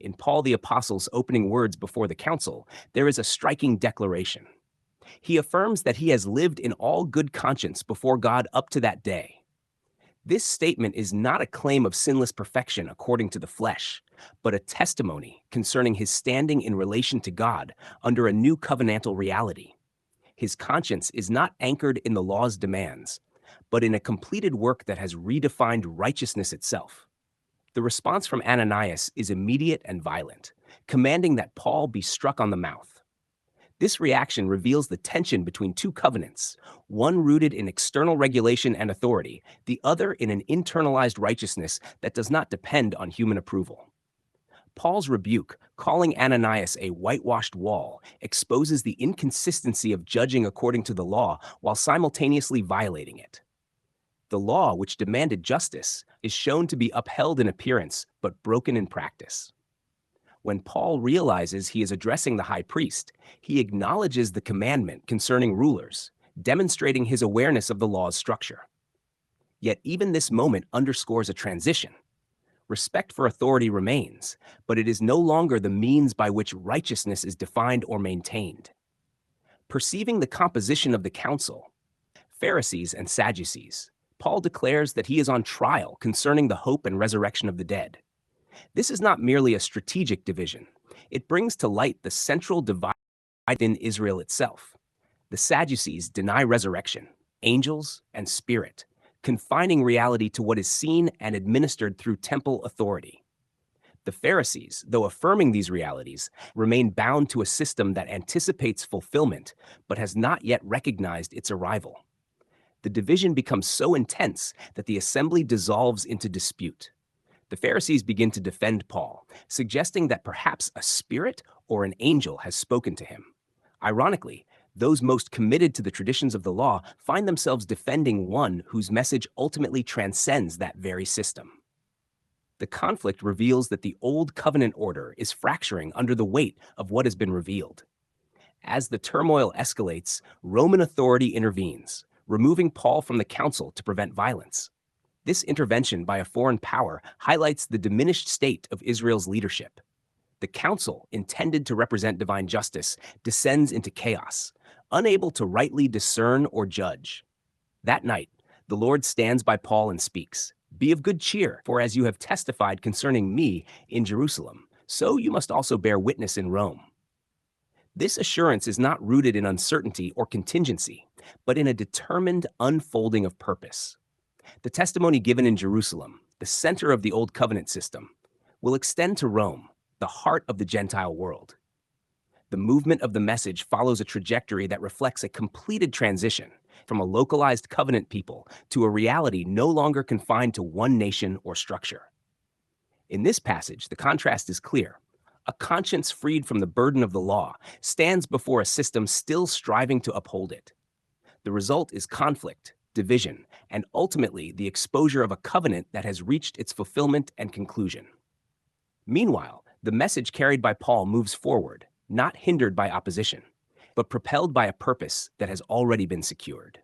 In Paul the Apostle's opening words before the council, there is a striking declaration. He affirms that he has lived in all good conscience before God up to that day. This statement is not a claim of sinless perfection according to the flesh, but a testimony concerning his standing in relation to God under a new covenantal reality. His conscience is not anchored in the law's demands, but in a completed work that has redefined righteousness itself. The response from Ananias is immediate and violent, commanding that Paul be struck on the mouth. This reaction reveals the tension between two covenants, one rooted in external regulation and authority, the other in an internalized righteousness that does not depend on human approval. Paul's rebuke, calling Ananias a whitewashed wall, exposes the inconsistency of judging according to the law while simultaneously violating it. The law, which demanded justice, is shown to be upheld in appearance but broken in practice. When Paul realizes he is addressing the high priest, he acknowledges the commandment concerning rulers, demonstrating his awareness of the law's structure. Yet even this moment underscores a transition. Respect for authority remains, but it is no longer the means by which righteousness is defined or maintained. Perceiving the composition of the council, Pharisees and Sadducees, Paul declares that he is on trial concerning the hope and resurrection of the dead. This is not merely a strategic division. It brings to light the central divide in Israel itself. The Sadducees deny resurrection, angels, and spirit, confining reality to what is seen and administered through temple authority. The Pharisees, though affirming these realities, remain bound to a system that anticipates fulfillment but has not yet recognized its arrival. The division becomes so intense that the assembly dissolves into dispute. The Pharisees begin to defend Paul, suggesting that perhaps a spirit or an angel has spoken to him. Ironically, those most committed to the traditions of the law find themselves defending one whose message ultimately transcends that very system. The conflict reveals that the old covenant order is fracturing under the weight of what has been revealed. As the turmoil escalates, Roman authority intervenes, removing Paul from the council to prevent violence. This intervention by a foreign power highlights the diminished state of Israel's leadership. The council, intended to represent divine justice, descends into chaos, unable to rightly discern or judge. That night, the Lord stands by Paul and speaks, "Be of good cheer, for as you have testified concerning me in Jerusalem, so you must also bear witness in Rome." This assurance is not rooted in uncertainty or contingency, but in a determined unfolding of purpose. The testimony given in Jerusalem, the center of the Old Covenant system, will extend to Rome, the heart of the Gentile world. The movement of the message follows a trajectory that reflects a completed transition from a localized covenant people to a reality no longer confined to one nation or structure. In this passage, the contrast is clear. A conscience freed from the burden of the law stands before a system still striving to uphold it. The result is conflict, division, and ultimately the exposure of a covenant that has reached its fulfillment and conclusion. Meanwhile, the message carried by Paul moves forward, not hindered by opposition, but propelled by a purpose that has already been secured.